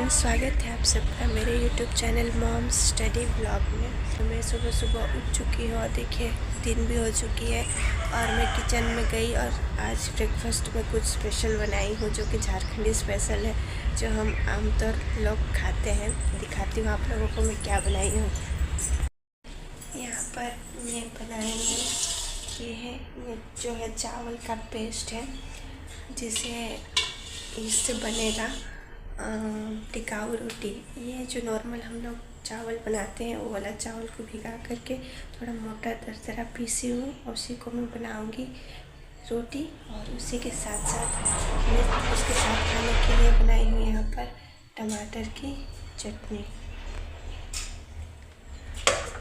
Friends, स्वागत है आप सबका मेरे YouTube channel mom study blog में। तो मैं सुबह सुबह उठ चुकी हूँ और देखिए दिन भी हो चुकी है और मैं किचन में गई और आज ब्रेकफास्ट में कुछ स्पेशल बनाई हूँ जो कि झारखंडी स्पेशल है, जो हम आमतौर लोग खाते हैं। दिखाती हूँ आप लोगों को मैं क्या बनाई हूँ। यहाँ पर मैं बनाई हूँ, ये जो है चावल का पेस्ट है, जिसे इससे बनेगा टिकाऊ रोटी। ये जो नॉर्मल हम लोग चावल बनाते हैं वो वाला चावल को भिगा करके थोड़ा मोटा दरदरा पीसी हूँ, उसी को मैं बनाऊँगी रोटी। और उसी के साथ साथ मैं उसके साथ खाने के लिए बनाई हूँ यहाँ पर टमाटर की चटनी,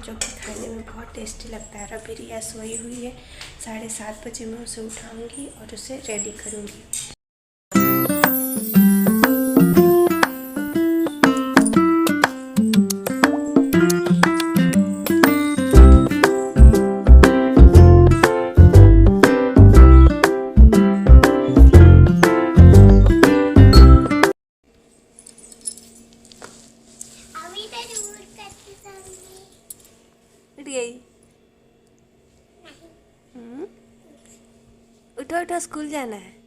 जो कि खाने में बहुत टेस्टी लगता है। अभी रिया सोई हुई है, 7:30 बजे मैं उसे उठाऊँगी और उसे रेडी करूँगी। उठो उठो, स्कूल जाना है।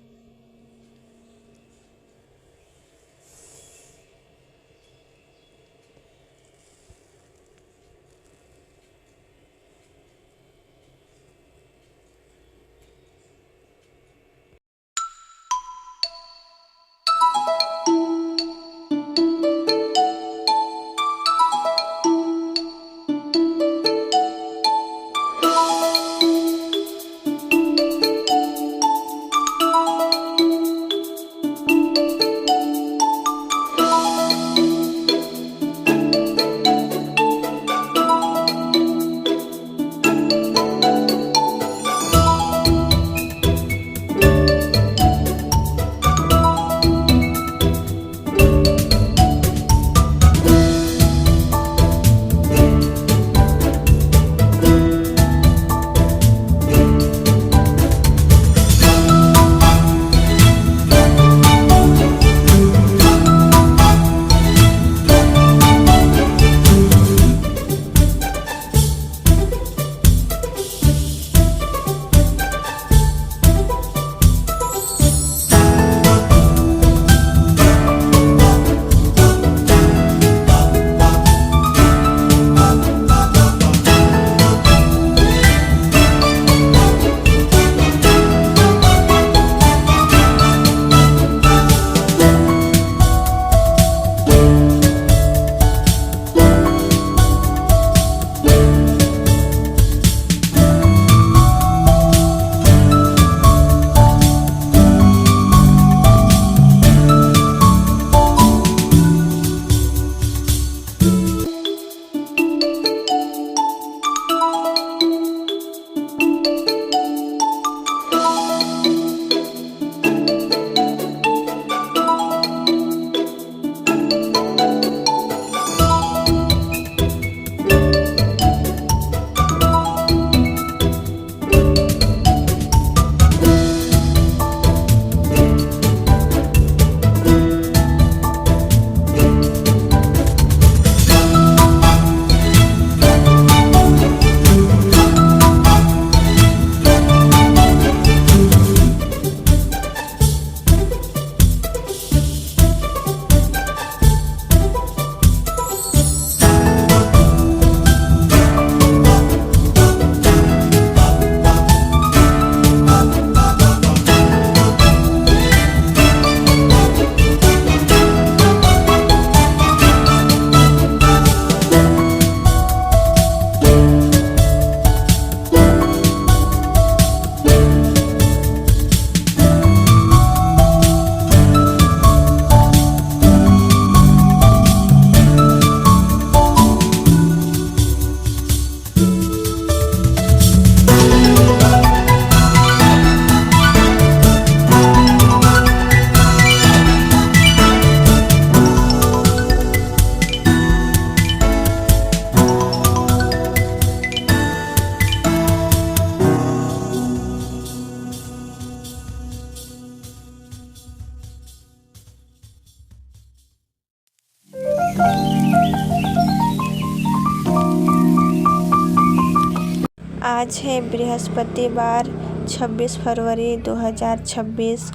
आज है बृहस्पतिवार 26 फरवरी 2026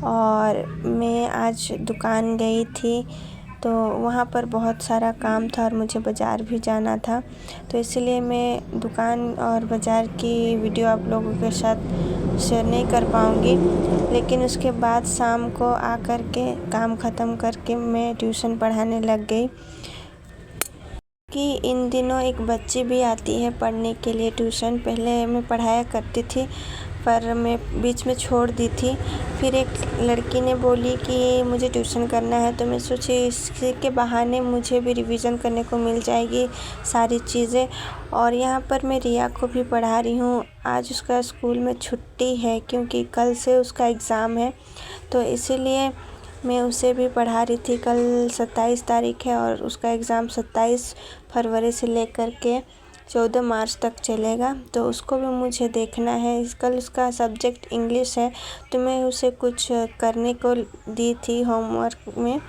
और मैं आज दुकान गई थी तो वहाँ पर बहुत सारा काम था और मुझे बाज़ार भी जाना था, तो इसलिए मैं दुकान और बाज़ार की वीडियो आप लोगों के साथ शेयर नहीं कर पाऊँगी। लेकिन उसके बाद शाम को आकर के काम ख़त्म करके मैं ट्यूशन पढ़ाने लग गई कि इन दिनों एक बच्ची भी आती है पढ़ने के लिए ट्यूशन। पहले मैं पढ़ाया करती थी पर मैं बीच में छोड़ दी थी। फिर एक लड़की ने बोली कि मुझे ट्यूशन करना है, तो मैं सोची इसी के बहाने मुझे भी रिवीज़न करने को मिल जाएगी सारी चीज़ें। और यहाँ पर मैं रिया को भी पढ़ा रही हूँ। आज उसका स्कूल में छुट्टी है क्योंकि कल से उसका एग्ज़ाम है, तो इसीलिए मैं उसे भी पढ़ा रही थी। कल 27 तारीख है और उसका एग्ज़ाम 27 फरवरी से लेकर के 14 मार्च तक चलेगा, तो उसको भी मुझे देखना है। कल उसका सब्जेक्ट इंग्लिश है, तो मैं उसे कुछ करने को दी थी होमवर्क में,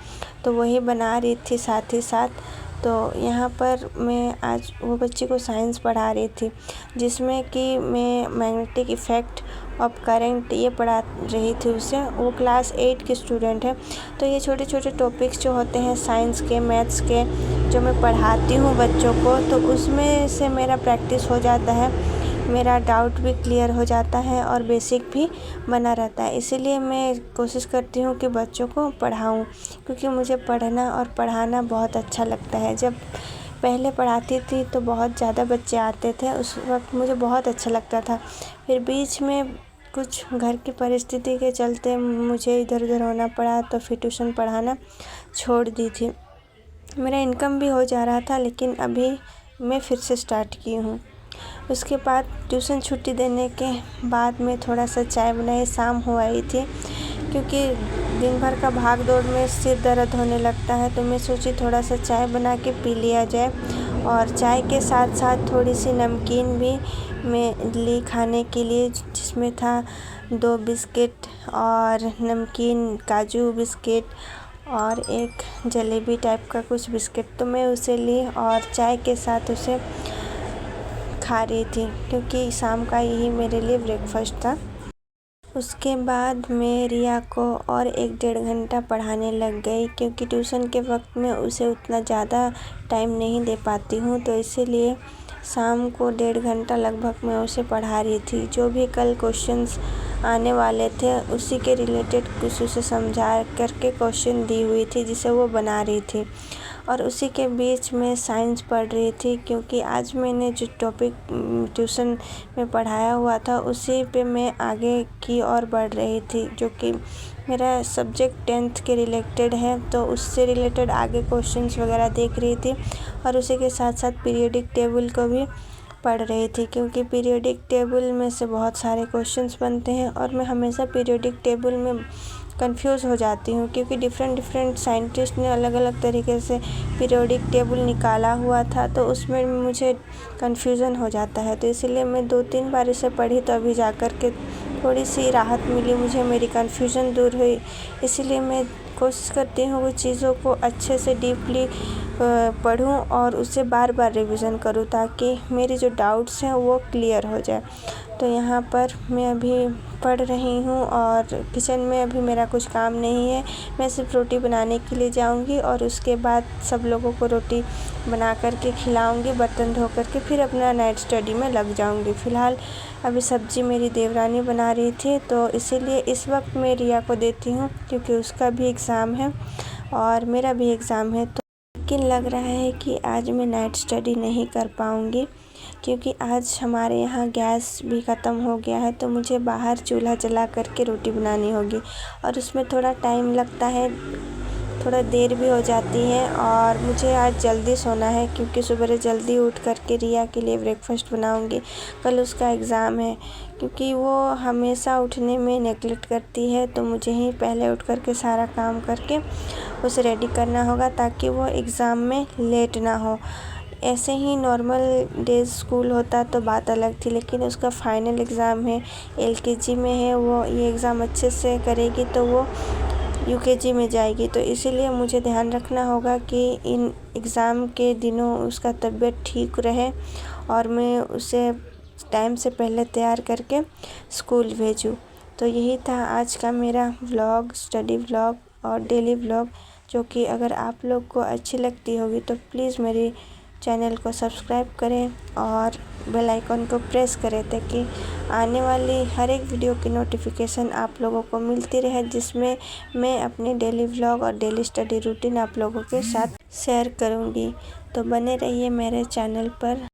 तो वही बना रही थी साथ ही साथ। तो यहाँ पर मैं आज वो बच्ची को साइंस पढ़ा रही थी, जिसमें कि मैं मैग्नेटिक इफ़ेक्ट ऑफ करंट ये पढ़ा रही थी उसे। वो क्लास 8 की स्टूडेंट है, तो ये छोटे छोटे टॉपिक्स जो होते हैं साइंस के, मैथ्स के, जो मैं पढ़ाती हूँ बच्चों को, तो उसमें से मेरा प्रैक्टिस हो जाता है, मेरा डाउट भी क्लियर हो जाता है और बेसिक भी बना रहता है। इसीलिए मैं कोशिश करती हूँ कि बच्चों को पढ़ाऊँ, क्योंकि मुझे पढ़ना और पढ़ाना बहुत अच्छा लगता है। जब पहले पढ़ाती थी तो बहुत ज़्यादा बच्चे आते थे, उस वक्त मुझे बहुत अच्छा लगता था। फिर बीच में कुछ घर की परिस्थिति के चलते मुझे इधर उधर होना पड़ा, तो फिर ट्यूशन पढ़ाना छोड़ दी थी। मेरा इनकम भी हो जा रहा था, लेकिन अभी मैं फिर से स्टार्ट की हूँ। उसके बाद ट्यूशन छुट्टी देने के बाद मैं थोड़ा सा चाय बनाई, शाम हो आई थी, क्योंकि दिन भर का भाग दौड़ में सिर दर्द होने लगता है, तो मैं सोची थोड़ा सा चाय बना के पी लिया जाए। और चाय के साथ साथ थोड़ी सी नमकीन भी मैं ली खाने के लिए, जिसमें था 2 बिस्किट और नमकीन काजू बिस्किट और एक जलेबी टाइप का कुछ बिस्किट, तो मैं उसे ली और चाय के साथ उसे खा रही थी, क्योंकि शाम का यही मेरे लिए ब्रेकफास्ट था। उसके बाद मैं रिया को और 1-1.5 घंटा पढ़ाने लग गई, क्योंकि ट्यूशन के वक्त में उसे उतना ज़्यादा टाइम नहीं दे पाती हूँ, तो इसीलिए शाम को 1.5 घंटा लगभग मैं उसे पढ़ा रही थी। जो भी कल क्वेश्चंस आने वाले थे उसी के रिलेटेड कुछ उसे समझा करके क्वेश्चन दी हुई थी, जिसे वो बना रही थी। और उसी के बीच में साइंस पढ़ रही थी, क्योंकि आज मैंने जो टॉपिक ट्यूशन में पढ़ाया हुआ था उसी पे मैं आगे की ओर बढ़ रही थी, जो कि मेरा सब्जेक्ट 10th के रिलेटेड है, तो उससे रिलेटेड आगे क्वेश्चंस वगैरह देख रही थी। और उसी के साथ साथ पीरियोडिक टेबल को भी पढ़ रही थी, क्योंकि पीरियोडिक टेबल में से बहुत सारे क्वेश्चंस बनते हैं और मैं हमेशा पीरियोडिक टेबल में कंफ्यूज हो जाती हूँ, क्योंकि डिफरेंट साइंटिस्ट ने अलग अलग तरीके से पीरियोडिक टेबल निकाला हुआ था, तो उसमें मुझे कंफ्यूजन हो जाता है। तो इसीलिए मैं 2-3 बार इसे पढ़ी, तो अभी जा कर के थोड़ी सी राहत मिली मुझे, मेरी कंफ्यूजन दूर हुई। इसीलिए मैं कोशिश करती हूँ वो चीज़ों को अच्छे से डीपली पढूं और उसे बार बार रिवीजन करूँ, ताकि मेरी जो डाउट्स हैं वो क्लियर हो जाए। तो यहाँ पर मैं अभी पढ़ रही हूँ और किचन में अभी मेरा कुछ काम नहीं है। मैं सिर्फ रोटी बनाने के लिए जाऊँगी और उसके बाद सब लोगों को रोटी बना कर के खिलाऊँगी, बर्तन धो कर के फिर अपना नाइट स्टडी में लग जाऊँगी। फ़िलहाल अभी सब्ज़ी मेरी देवरानी बना रही थी, तो इसीलिए इस वक्त मैं रिया को देती हूँ, क्योंकि उसका भी एग्ज़ाम है और मेरा भी एग्ज़ाम है। तो लेकिन लग रहा है कि आज मैं नाइट स्टडी नहीं कर पाऊँगी, क्योंकि आज हमारे यहाँ गैस भी ख़त्म हो गया है, तो मुझे बाहर चूल्हा जला कर के रोटी बनानी होगी और उसमें थोड़ा टाइम लगता है, थोड़ा देर भी हो जाती है। और मुझे आज जल्दी सोना है, क्योंकि सुबह जल्दी उठ कर के रिया के लिए ब्रेकफास्ट बनाऊंगी। कल उसका एग्ज़ाम है, क्योंकि वो हमेशा उठने में नेगलेक्ट करती है, तो मुझे ही पहले उठ कर के सारा काम करके उसे रेडी करना होगा, ताकि वो एग्ज़ाम में लेट ना हो। ऐसे ही नॉर्मल डेज स्कूल होता तो बात अलग थी, लेकिन उसका फाइनल एग्ज़ाम है, LKG में है वो। ये एग्ज़ाम अच्छे से करेगी तो वो UKG में जाएगी, तो इसीलिए मुझे ध्यान रखना होगा कि इन एग्ज़ाम के दिनों उसका तबीयत ठीक रहे और मैं उसे टाइम से पहले तैयार करके स्कूल भेजूँ। तो यही था आज का मेरा व्लॉग, स्टडी व्लॉग और डेली व्लॉग, जो कि अगर आप लोग को अच्छी लगती होगी तो प्लीज़ मेरी चैनल को सब्सक्राइब करें और बेल आइकन को प्रेस करें, ताकि आने वाली हर एक वीडियो की नोटिफिकेशन आप लोगों को मिलती रहे, जिसमें मैं अपनी डेली व्लॉग और डेली स्टडी रूटीन आप लोगों के साथ शेयर करूंगी। तो बने रहिए मेरे चैनल पर।